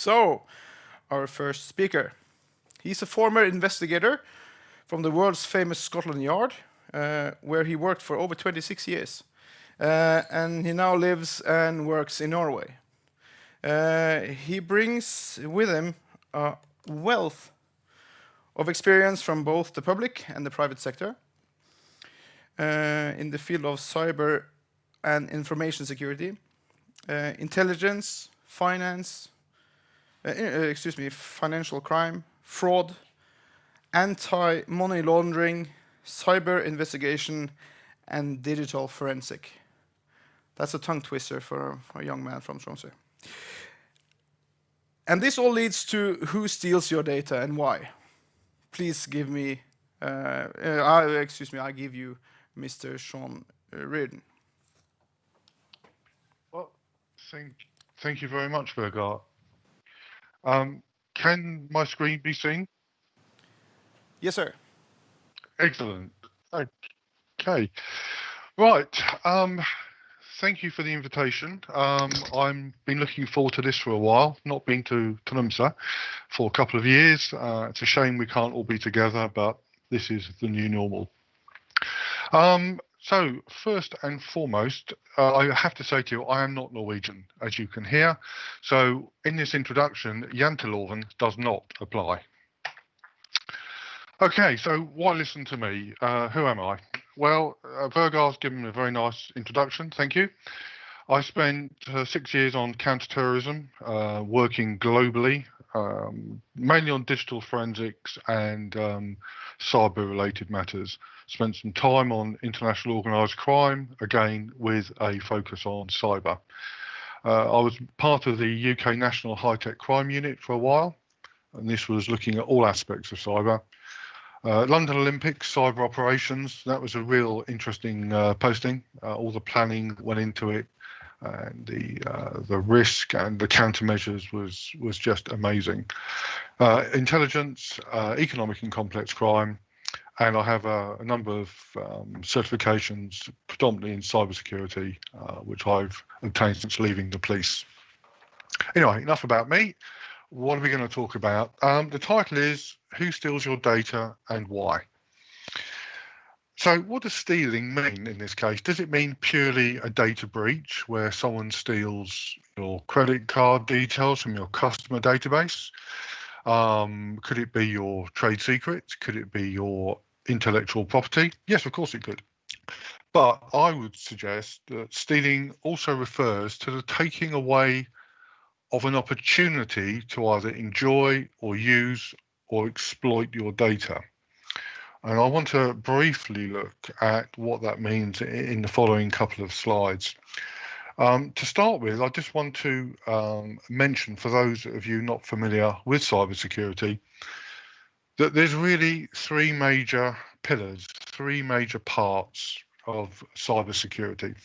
So, our first speaker. He's a former investigator from the world's famous Scotland Yard, where he worked for over 26 years. And he now lives and works in Norway. He brings with him a wealth of experience from both the public and the private sector in the field of cyber and information security, intelligence, finance, financial crime, fraud, anti-money laundering, cyber investigation, and digital forensic. That's a tongue twister for a young man from Tromsø. And this all leads to who steals your data and why. Please give me, I give you Mr. Shaun Reardon. Well, thank you very much, Birgit. Can my screen be seen? Yes, sir. Excellent. Okay. Right. Thank you for the invitation. I've been looking forward to this for a while, not been to Tromsø for a couple of years. It's a shame we can't all be together, but this is the new normal. So first and foremost, I have to say to you, I am not Norwegian, as you can hear. So in this introduction, janteloven does not apply. Okay, so why listen to me? Who am I? Well, Birgit's given a very nice introduction, thank you. I spent 6 years on counterterrorism, working globally, mainly on digital forensics and cyber-related matters. Spent some time on international organised crime, again with a focus on cyber. I was part of the UK National High-Tech Crime Unit for a while, and this was looking at all aspects of cyber. London Olympics, cyber operations, that was a real interesting posting. All the planning that went into it, and the risk and the countermeasures was just amazing. Intelligence, economic and complex crime, and I have a number of certifications, predominantly in cybersecurity, which I've obtained since leaving the police. Anyway, enough about me. What are we going to talk about? The title is Who Steals Your Data and Why? So what does stealing mean in this case? Does it mean purely a data breach where someone steals your credit card details from your customer database? Could it be your trade secrets? Could it be your intellectual property? Yes, of course it could. But I would suggest that stealing also refers to the taking away of an opportunity to either enjoy or use or exploit your data. And I want to briefly look at what that means in the following couple of slides. To start with, I just want to mention, for those of you not familiar with cybersecurity, that there's really three major pillars, three major parts of cybersecurity.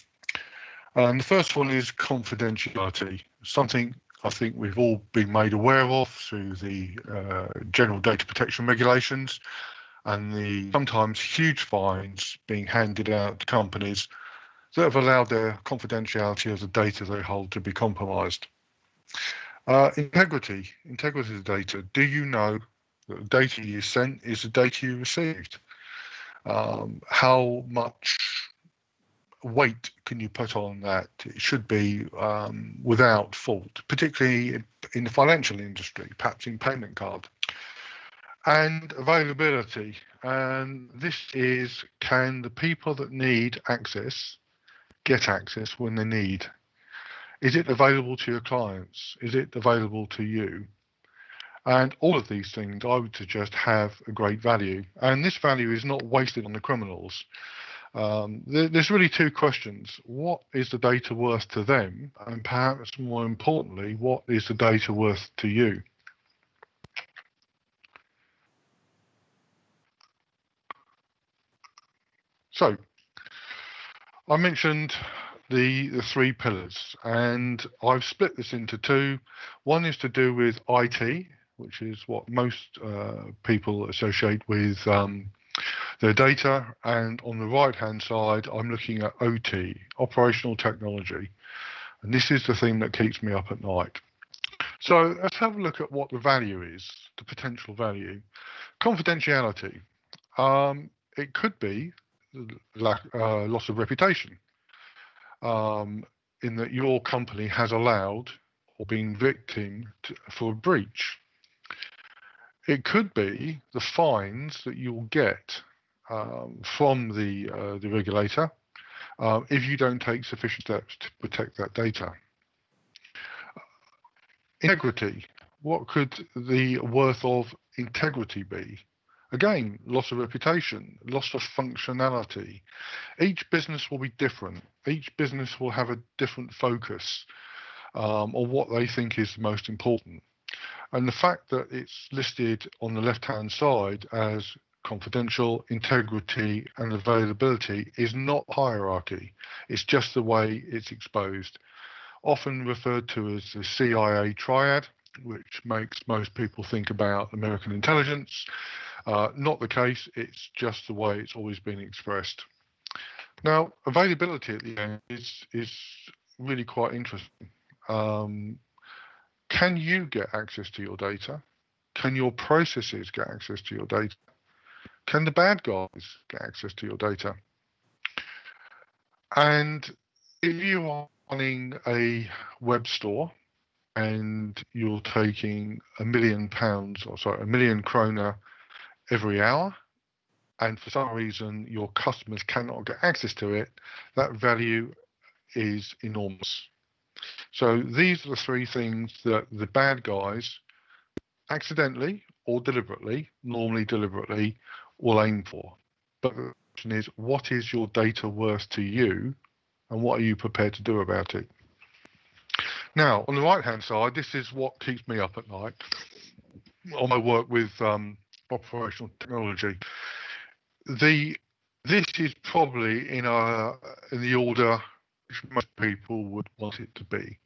And the first one is confidentiality, something I think we've all been made aware of through the general data protection regulations and the sometimes huge fines being handed out to companies that have allowed their confidentiality of the data they hold to be compromised. Integrity of data. Do you know that the data you sent is the data you received? How much weight can you put on that? It should be without fault, particularly in the financial industry, perhaps in payment card. And availability, and this is, can the people that need access get access when they need? Is it available to your clients? Is it available to you? And all of these things, I would suggest, have a great value, and this value is not wasted on the criminals. There's really two questions. What is the data worth to them? And perhaps more importantly, what is the data worth to you? So I mentioned the three pillars, and I've split this into two. One is to do with IT, which is what most people associate with their data, and on the right hand side I'm looking at OT, operational technology, and this is the thing that keeps me up at night. So let's have a look at what the value is, the potential value. Confidentiality. It could be loss of reputation, in that your company has allowed or been victim for a breach. It could be the fines that you'll get from the regulator if you don't take sufficient steps to protect that data. Integrity. What could the worth of integrity be? Again, loss of reputation, loss of functionality. Each business will be different. Each business will have a different focus on what they think is most important. And the fact that it's listed on the left-hand side as confidential, integrity, and availability is not hierarchy. It's just the way it's exposed. Often referred to as the CIA triad, which makes most people think about American intelligence. Not the case, it's just the way it's always been expressed. Now, availability at the end is really quite interesting. Can you get access to your data? Can your processes get access to your data? Can the bad guys get access to your data? And if you are running a web store and you're taking £1 million, or sorry, £1 million kroner every hour, and for some reason your customers cannot get access to it, that value is enormous. So these are the three things that the bad guys accidentally or deliberately, normally deliberately, will aim for. But the question is, what is your data worth to you, and what are you prepared to do about it? Now, on the right-hand side, this is what keeps me up at night on my work with operational technology. This is probably in the order which most people would want it to be.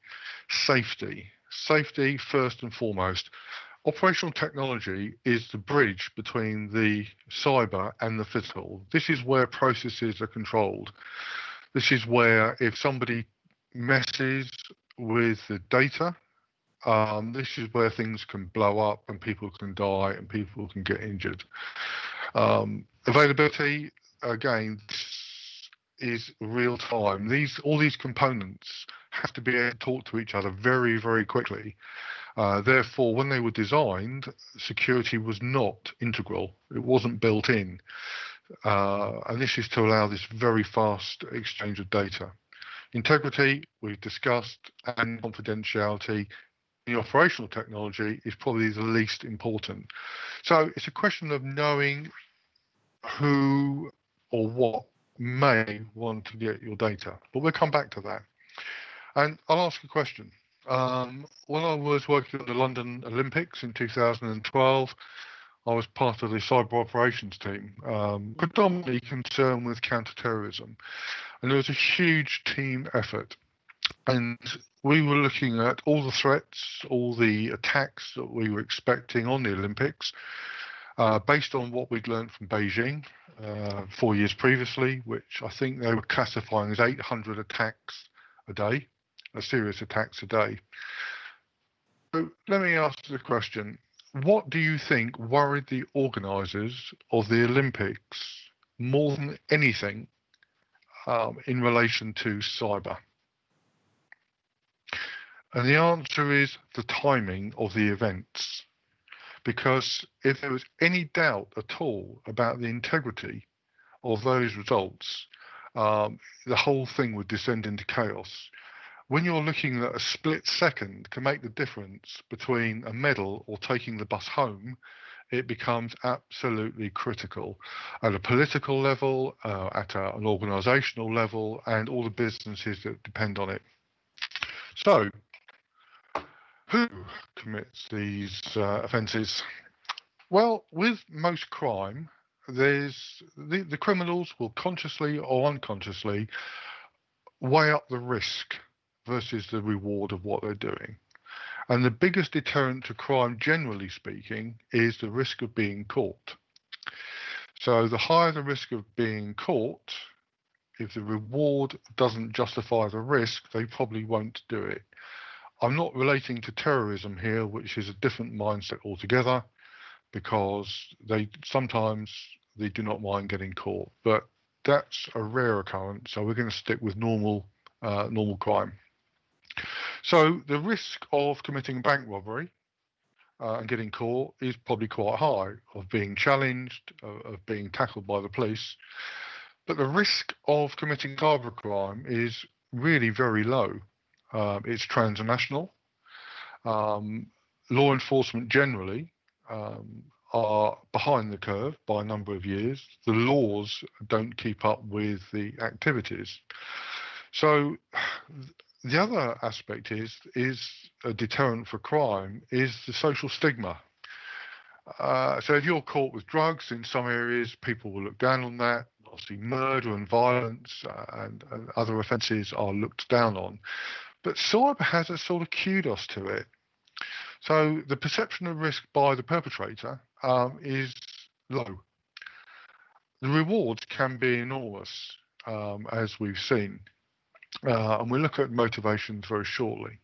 Safety. Safety first and foremost. Operational technology is the bridge between the cyber and the physical. This is where processes are controlled. This is where if somebody messes with the data, this is where things can blow up and people can die and people can get injured. Availability, again, is real time. All these components have to be able to talk to each other very, very quickly. Therefore, when they were designed, security was not integral. It wasn't built in. And this is to allow this very fast exchange of data. Integrity, we've discussed, and confidentiality. The operational technology is probably the least important. So it's a question of knowing who or what may want to get your data. But we'll come back to that. And I'll ask a question. When I was working at the London Olympics in 2012, I was part of the cyber operations team, predominantly concerned with counterterrorism. And there was a huge team effort. And we were looking at all the threats, all the attacks that we were expecting on the Olympics, based on what we'd learned from Beijing 4 years previously, which I think they were classifying as 800 attacks a day, serious attacks a day. So let me ask the question, what do you think worried the organisers of the Olympics more than anything in relation to cyber? And the answer is the timing of the events. Because if there was any doubt at all about the integrity of those results, the whole thing would descend into chaos. When you're looking at a split second can make the difference between a medal or taking the bus home, it becomes absolutely critical at a political level, at an organisational level, and all the businesses that depend on it. So, who commits these offences? Well, with most crime, there's the criminals will consciously or unconsciously weigh up the risk versus the reward of what they're doing. And the biggest deterrent to crime, generally speaking, is the risk of being caught. So the higher the risk of being caught, if the reward doesn't justify the risk, they probably won't do it. I'm not relating to terrorism here, which is a different mindset altogether, because sometimes they do not mind getting caught, but that's a rare occurrence. So we're going to stick with normal crime. So the risk of committing bank robbery and getting caught is probably quite high, of being challenged, of being tackled by the police. But the risk of committing cybercrime is really very low. It's transnational. Law enforcement generally are behind the curve by a number of years. The laws don't keep up with the activities. So the other aspect is a deterrent for crime is the social stigma. So if you're caught with drugs in some areas, people will look down on that. Obviously, murder and violence and other offences are looked down on. But cyber has a sort of kudos to it. So the perception of risk by the perpetrator is low. The rewards can be enormous, as we've seen. And we'll look at motivations very shortly.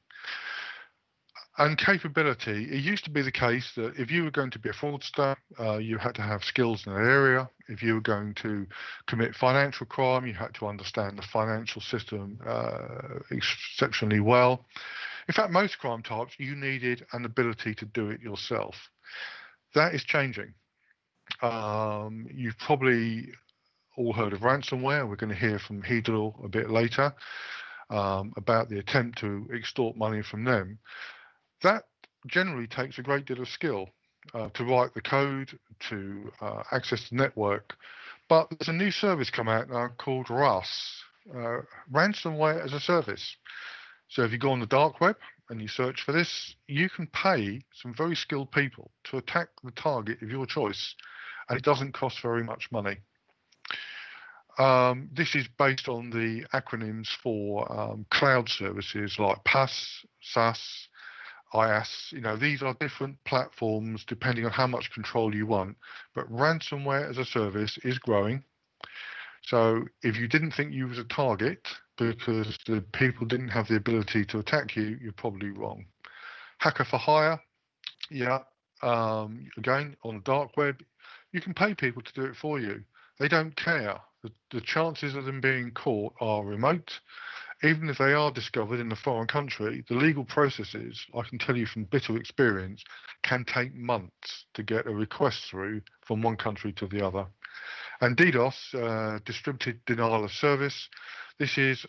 And capability, it used to be the case that if you were going to be a fraudster, you had to have skills in that area. If you were going to commit financial crime, you had to understand the financial system exceptionally well. In fact, most crime types, you needed an ability to do it yourself. That is changing. You've probably all heard of ransomware. We're going to hear from Hedel a bit later about the attempt to extort money from them. That generally takes a great deal of skill to write the code, to access the network. But there's a new service come out now called RAS, Ransomware as a Service. So if you go on the dark web and you search for this, you can pay some very skilled people to attack the target of your choice, and it doesn't cost very much money. This is based on the acronyms for cloud services like PaaS, SaaS, IaaS. These are different platforms depending on how much control you want. But ransomware as a service is growing. So if you didn't think you was a target because the people didn't have the ability to attack you, you're probably wrong. Hacker for hire, yeah. Again, on the dark web, you can pay people to do it for you. They don't care. The chances of them being caught are remote. Even if they are discovered in a foreign country, the legal processes, I can tell you from bitter experience, can take months to get a request through from one country to the other. And DDoS, distributed denial of service, this is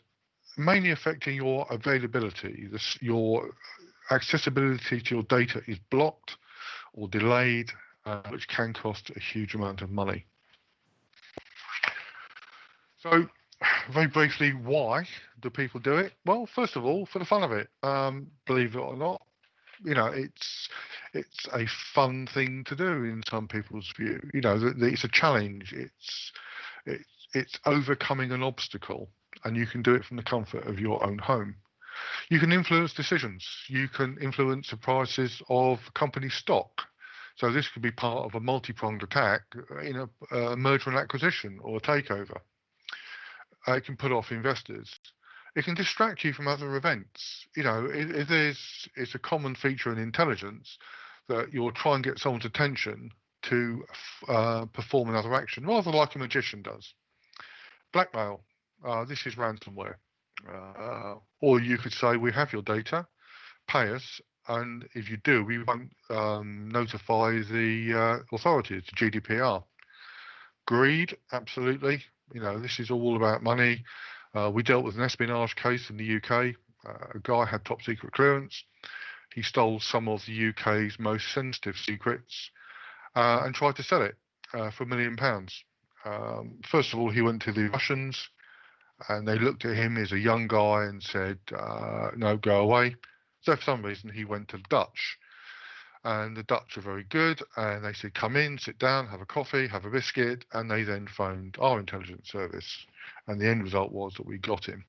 mainly affecting your availability. Your accessibility to your data is blocked or delayed, which can cost a huge amount of money. So very briefly, why do people do it? Well, first of all, for the fun of it. Believe it or not, it's a fun thing to do in some people's view. It's a challenge. It's overcoming an obstacle, and you can do it from the comfort of your own home. You can influence decisions. You can influence the prices of company stock. So this could be part of a multi-pronged attack in a merger and acquisition or a takeover. It can put off investors. It can distract you from other events. It's a common feature in intelligence that you'll try and get someone's attention to perform another action, rather like a magician does. Blackmail. This is ransomware. Or you could say, we have your data, pay us, and if you do, we won't notify the authorities, GDPR. Greed, absolutely. This is all about money. We dealt with an espionage case in the UK. A guy had top secret clearance. He stole some of the UK's most sensitive secrets and tried to sell it for £1 million. First of all, he went to the Russians and they looked at him as a young guy and said, no, go away. So for some reason, he went to the Dutch. And the Dutch are very good, and they said, come in, sit down, have a coffee, have a biscuit, and they then phoned our intelligence service. And the end result was that we got him.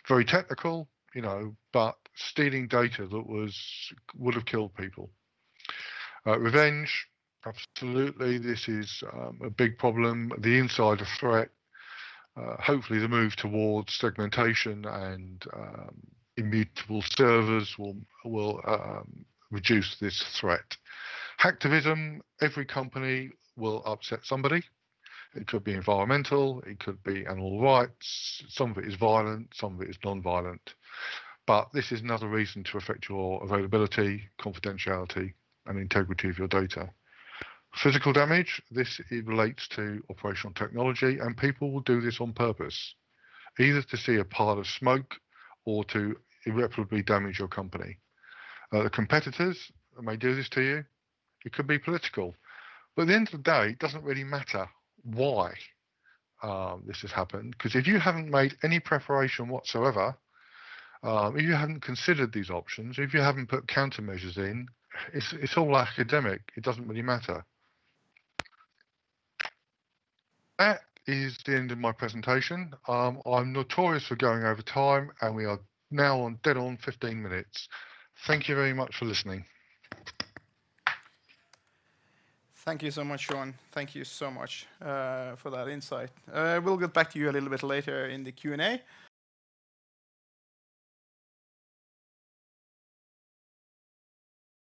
Very technical, but stealing data that would have killed people. Revenge, absolutely, this is a big problem. The insider threat, hopefully the move towards segmentation and immutable servers will reduce this threat. Hacktivism, every company will upset somebody. It could be environmental, it could be animal rights, some of it is violent, some of it is non-violent. But this is another reason to affect your availability, confidentiality, and integrity of your data. Physical damage, it relates to operational technology, and people will do this on purpose, either to see a pile of smoke or to irreparably damage your company. The competitors may do this to you. It could be political. But at the end of the day, it doesn't really matter why this has happened, because if you haven't made any preparation whatsoever, if you haven't considered these options, if you haven't put countermeasures in, it's all academic. It doesn't really matter. That is the end of my presentation. I'm notorious for going over time, and we are now on dead on 15 minutes. Thank you very much for listening. Thank you so much, Shaun. Thank you so much for that insight. We'll get back to you a little bit later in the Q&A.